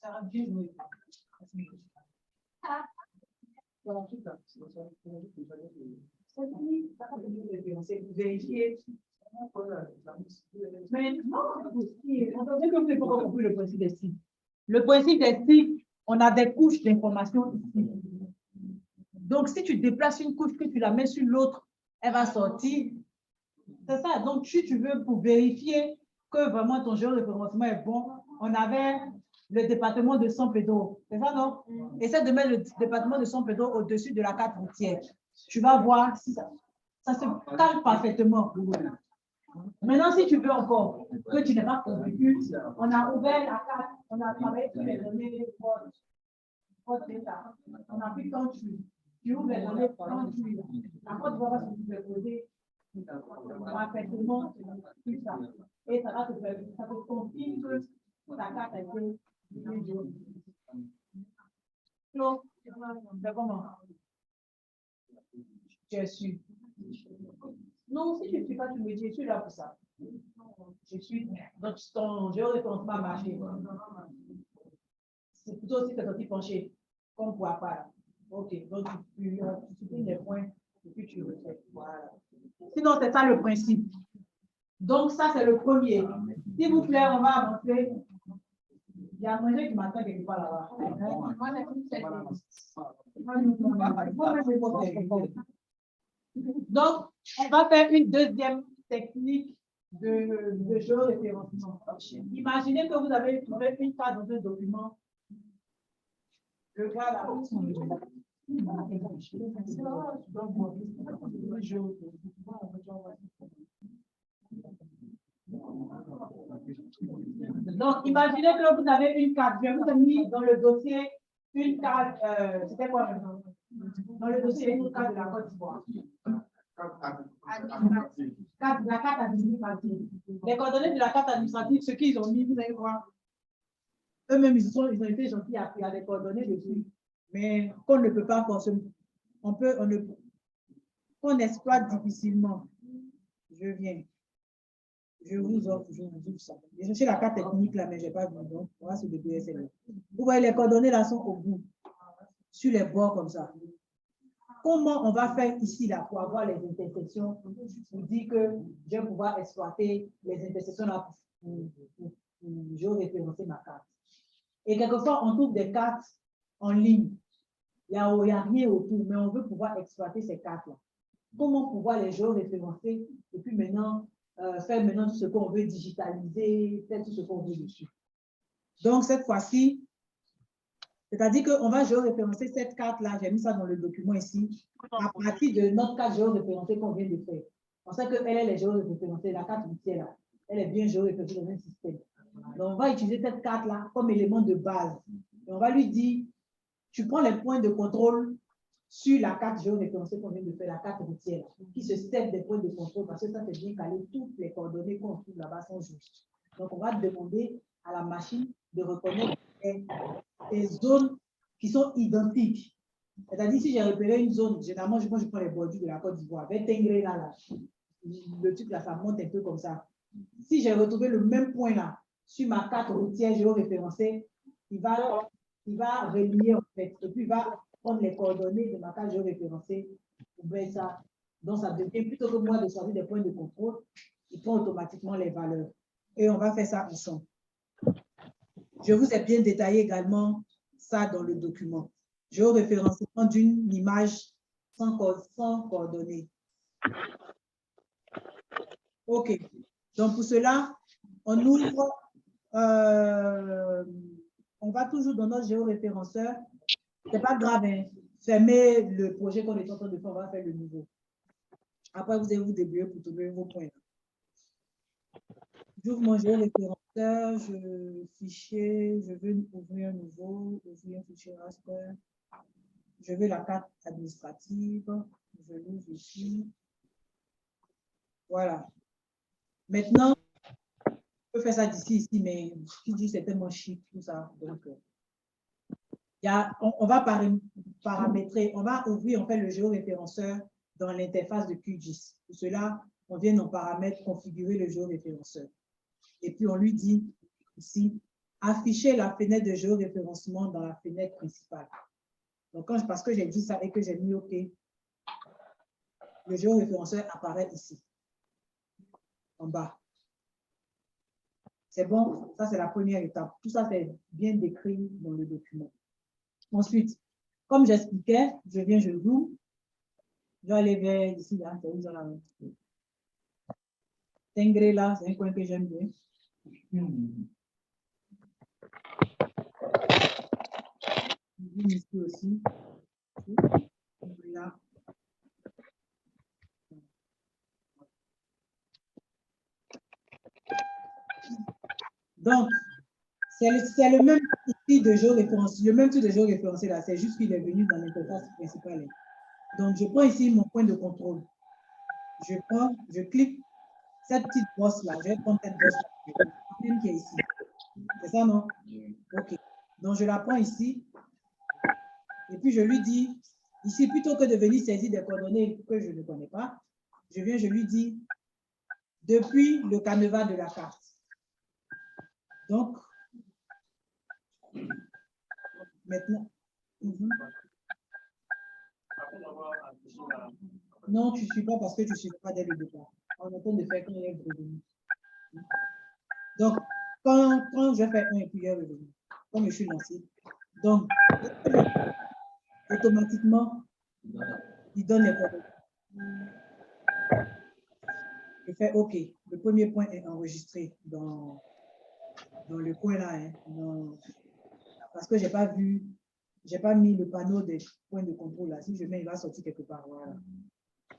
Ça va bien jouer. Voilà, tout ça. C'est vérifier. Mais non, attendez que vous n'avez pas compris le principe des cycles. Le principe des cycles, on a des couches d'informations ici. Donc, si tu déplaces une couche, que tu la mets sur l'autre, elle va sortir. C'est ça. Donc, si tu veux, pour vérifier que vraiment ton géoréférencement est bon, on avait le département de San Pedro. C'est ça, non? Essaie de mettre le département de San Pedro au-dessus de la carte routière. Tu vas voir si ça se calme parfaitement. Maintenant, si tu veux encore que tu n'es pas convaincu, on a ouvert la carte, on a travaillé sur les données votre état. On a pris quand tu ouvres les données quand tu la Côte d'Ivoire va se superposer parfaitement tout ça. Et ça va te confirme que ta carte a été donc, c'est comment? Je suis. Non, si je ne suis pas, tu me dis, je suis là pour ça. Je suis. Donc, ton géoréférencement a marché. C'est plutôt si tu es sorti penché, comme pour pas. Ok, donc tu supprimes les points et puis tu refais. Voilà. Sinon, c'est ça le principe. Donc, ça, c'est le premier. S'il vous plaît, on va avancer. Il y a un manger qui m'attend quelque part là-bas. Donc, on va faire une deuxième technique de géoréférencement. Imaginez que vous avez trouvé une carte dans un document. Le gars là. Donc, imaginez que vous avez une carte. Je vous ai mis dans le dossier une carte. C'était quoi maintenant? Dans le dossier, une carte de la Côte d'Ivoire. La carte administrative. Les coordonnées de la carte administrative, ce qu'ils ont mis, vous allez voir. Eux-mêmes, ils ont été gentils à les coordonnées dessus. Mais qu'on ne peut pas consommer. On exploite difficilement. Je viens. Je vous ouvre ça. Je cherche la carte technique là, mais je n'ai pas vu. Donc, on va se débrouiller celle-là. Vous voyez, les coordonnées là sont au bout, sur les bords comme ça. Comment on va faire ici là pour avoir les intersections? Je vous dis que je vais pouvoir exploiter les intersections là pour géoréférencer ma carte. Et quelquefois, on trouve des cartes en ligne. Il n'y a rien autour, mais on veut pouvoir exploiter ces cartes-là. Comment pouvoir les géoréférencer et puis maintenant faire maintenant tout ce qu'on veut digitaliser, faire tout ce qu'on veut dessus. Donc, cette fois-ci, c'est-à-dire qu'on va géoréférencer cette carte-là, j'ai mis ça dans le document ici, à partir de notre carte géoréférencée qu'on vient de faire. On sait qu'elle est géoréférencée, la carte routière là, elle est bien géoréférencée dans un système. Donc, on va utiliser cette carte-là comme élément de base. Et on va lui dire, tu prends les points de contrôle sur la carte géoréférencée qu'on vient de faire, la carte routière, qui se sert des points de contrôle, parce que ça, c'est bien calé, toutes les coordonnées qu'on trouve là-bas sont justes. Donc, on va demander à la machine de reconnaître les zones qui sont identiques. C'est-à-dire, si j'ai repéré une zone, généralement, moi, je prends les bordures de la Côte d'Ivoire, avec Tengré là, le truc là, ça monte un peu comme ça. Si j'ai retrouvé le même point là, sur ma carte routière géoréférencée, il va relier en fait, et puis il va prendre les coordonnées de ma carte géoréférencée pour mettre ça. Donc, ça devient plutôt que moi de choisir des points de contrôle, il prend automatiquement les valeurs. Et on va faire ça ensemble. Je vous ai bien détaillé également ça dans le document. Géoréférencement d'une image sans coordonnées. OK. Donc, pour cela, on ouvre, on va toujours dans notre géoréférenceur. Ce n'est pas grave, hein. Fermez le projet qu'on est en train de faire, on va faire le nouveau. Après, vous allez vous débrouiller pour trouver vos points. J'ouvre mon géoréférenceur, fichier, je veux ouvrir un nouveau, ouvrir un fichier raster. Je veux la carte administrative, je l'ouvre ici. Voilà. Maintenant, je peux faire ça d'ici, ici, mais qui dit c'est tellement chic, tout ça. Donc, on va paramétrer, on va ouvrir en fait le géoréférenceur dans l'interface de QGIS. Pour cela, on vient en paramètre configurer le géoréférenceur. Et puis on lui dit ici, afficher la fenêtre de géoréférencement dans la fenêtre principale. Donc, parce que j'ai dit ça et que j'ai mis OK, le géoréférenceur apparaît ici, en bas. C'est bon, ça c'est la première étape. Tout ça, c'est bien décrit dans le document. Ensuite, comme j'expliquais, je viens, je zoome. Je vais aller vers ici, là, c'est où là? Tengré, là, c'est un coin que j'aime bien. Ici aussi. Là. Donc, c'est le même outil de géoréférencé, le même type de géoréférencé là, c'est juste qu'il est venu dans l'interface principale. Donc, je prends ici mon point de contrôle. Je clique cette petite bosse là, je vais prendre cette bosse là, même qui est ici. C'est ça, non? OK. Donc, je la prends ici. Et puis, je lui dis, ici, plutôt que de venir saisir des coordonnées que je ne connais pas, je lui dis, depuis le canevas de la carte. Donc, maintenant, non, tu ne suis pas parce que tu ne suis pas dès le départ. On attend de faire quand il est revenu. Donc, quand je fais un et puis il est revenu, comme je suis lancé, donc, automatiquement, il donne les coordonnées. Je fais OK. Le premier point est enregistré dans le coin là. Hein, parce que je n'ai pas vu, je n'ai pas mis le panneau des points de contrôle là. Si je mets, il va sortir quelque part. Voilà.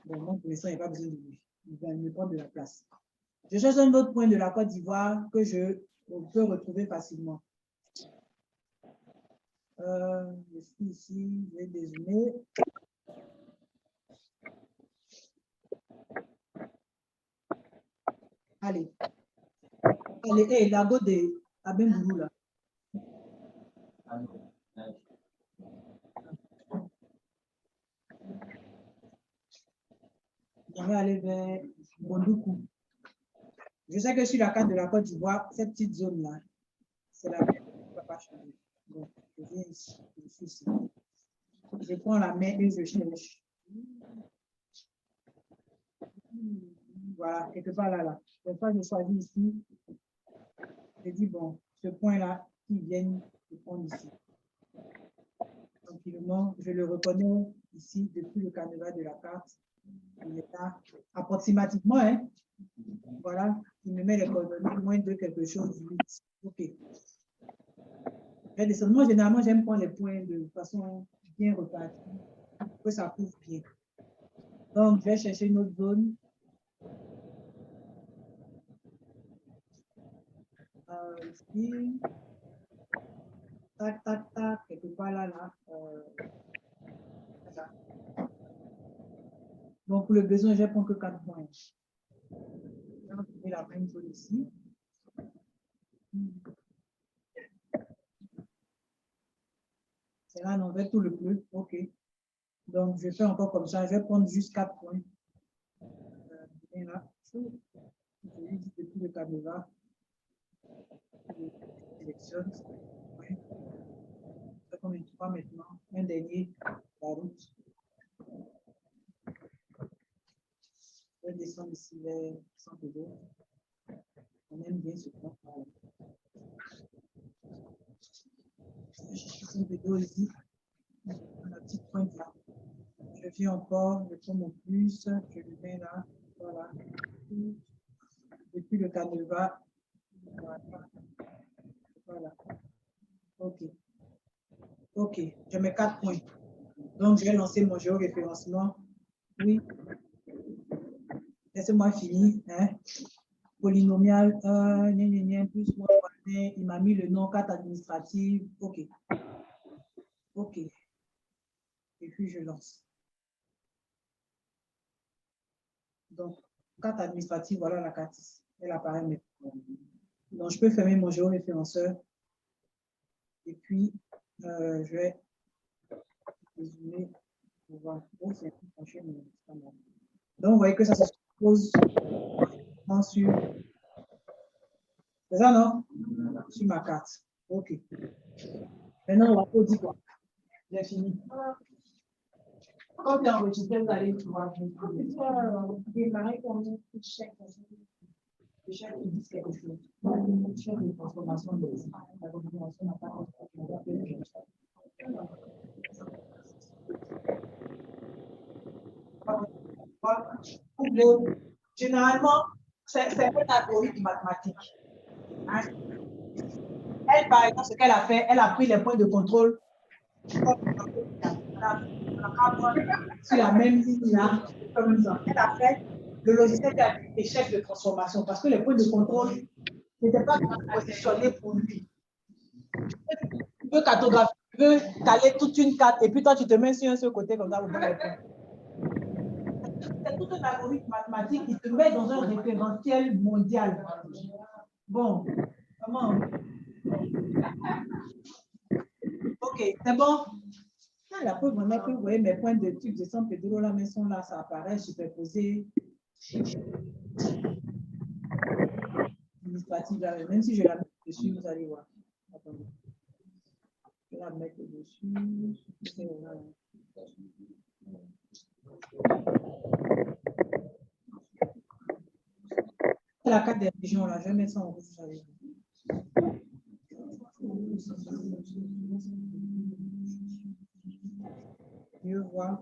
Donc, pour l'instant, il n'y a pas besoin de lui. Il va me prendre de la place. Je cherche un autre point de la Côte d'Ivoire que je peux retrouver facilement. Je suis ici, je vais dézoomer. Allez. Allez, hey, la go de Abengourou là. On va aller vers Bondoukou. Je sais que sur la carte de la Côte d'Ivoire, cette petite zone-là, c'est la même qui ne va pas changer. Donc, je viens ici, je suis ici. Je prends la main et je cherche. Voilà, quelque part là. Une fois que je choisis ici, je dis, bon, ce point-là, qui vient de prendre ici. Tranquillement, je le reconnais ici depuis le canevas de la carte. Il est là, approximativement, hein. Voilà, il me met les coordonnées moins de quelque chose. OK. Moi, généralement, j'aime prendre les points de façon bien repartie, pour que ça couvre bien. Donc, je vais chercher une autre zone. Ici. Tac, tac, tac, quelque part là, là. Voilà. Donc, pour le besoin, je vais prendre que 4 points. Je vais retrouver la même zone ici. C'est là, on va tout le bleu. OK. Donc, je fais encore comme ça. Je vais prendre juste 4 points. Et là, je lui dis depuis le canevas. Je sélectionne. Je fais combien de 3 maintenant? Un dernier, la route. Je vais descendre ici vers 100 euros. On aime bien ce point. Je cherche 100 euros ici. La petite pointe là. Je viens encore, je prends mon plus, je le mets là. Voilà. Depuis le canevas. Voilà. Voilà. OK. OK. Je mets 4 points. Donc, je vais lancer mon géoréférencement. Oui. Laissez-moi finir. Hein? polynomial 1, plus moins, il m'a mis le nom, carte administrative. OK. OK. Et puis, je lance. Donc, carte administrative, voilà la carte. Elle apparaît maintenant. Donc, je peux fermer mon géoréférenceur. Et puis, je vais résumer. Voilà. Donc, vous voyez que ça se pose sur... C'est ça, non? Sur ma carte. OK. Maintenant, on va pas dire quoi. J'ai fini. Quand tu es enregistré, vous allez pouvoir démarrer combien de chèques? Les chèques qui disent quelque chose. Le chèque de transformation de la configuration n'a pas généralement, c'est un algorithme mathématique. Hein? Elle, par exemple, ce qu'elle a fait, elle a pris les points de contrôle sur la même ligne là. Elle a fait le logiciel qui a des échecs de transformation parce que les points de contrôle n'étaient pas positionnés pour lui. Tu veux cartographier, tu veux caler toute une carte et puis toi tu te mets sur un seul côté comme ça. C'est tout un algorithme mathématique qui te met dans un référentiel mondial. Bon, comment? OK, c'est bon. La preuve, on a que vous voyez mes points de truc de San Pedro là, mais sont là, ça apparaît superposé. Administrative, même si je la mets dessus, vous allez voir. Attendez. Je vais la mettre dessus. La carte des régions, là, je vais mettre ça en rouge. Mieux voir.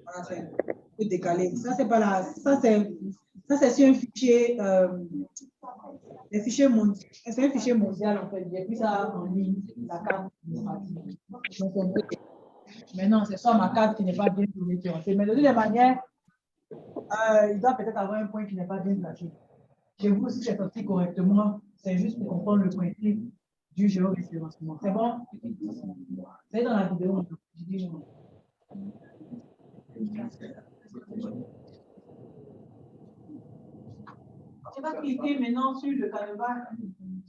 Voilà, c'est un peu décalé. Ça, c'est pas là. Ça, c'est sur un fichier. Les fichiers mondiaux. C'est un fichier mondial, en fait. J'ai vu ça en ligne, la carte. Mais non, c'est soit ma carte qui n'est pas bien tournée. Mais de toutes les manières, il doit peut-être avoir un point qui n'est pas bien caché. Chez vous, si c'est sorti correctement, c'est juste pour comprendre le principe du géoréférencement. C'est bon? C'est dans la vidéo. Tu vas cliquer maintenant sur le canevas.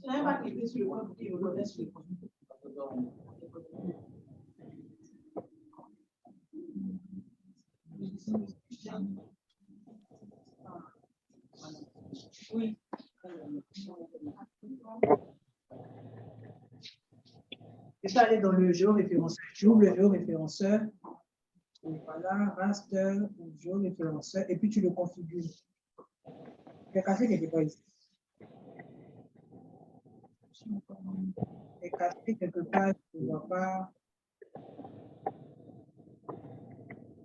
Tu n'as pas cliqué sur le point pour qu'il reconnaisse le point. Oui. Je vais aller dans le géoréférenceur. J'ouvre le géoréférenceur. Et voilà, raster ou géoréférenceur. Et puis tu le configures. Je vais casser quelque part ici. Je vais casser quelque part, je ne vois pas.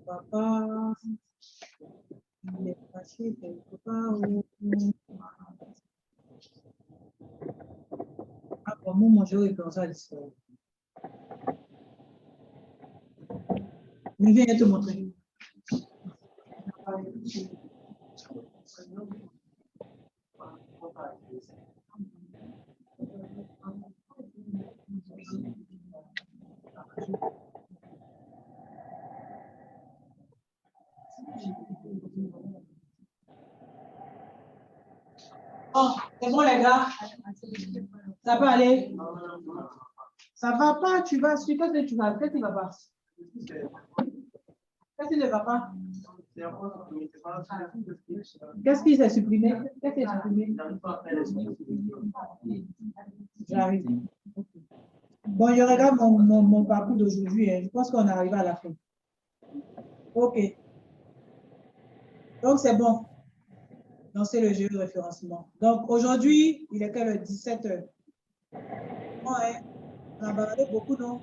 Papa, il est caché quelque part. Ah, pour moi, mon géoréférenceur a disparu. Je viens te montrer. Oh, c'est bon les gars? Ça peut aller? Ça va pas, tu vas sur qu'est-ce que tu vas? Qu'est-ce qui va pas? Qu'est-ce qui ne va pas? Qu'est-ce qui s'est supprimé? Qu'est-ce qui est supprimé? J'arrive. Bon, je regarde mon parcours d'aujourd'hui. Je pense qu'on est arrivé à la fin. OK. Donc, c'est bon. Donc, c'est le jeu de référencement. Donc, aujourd'hui, il est quelle heure? 17 h. Ouais. On a baladé beaucoup, non?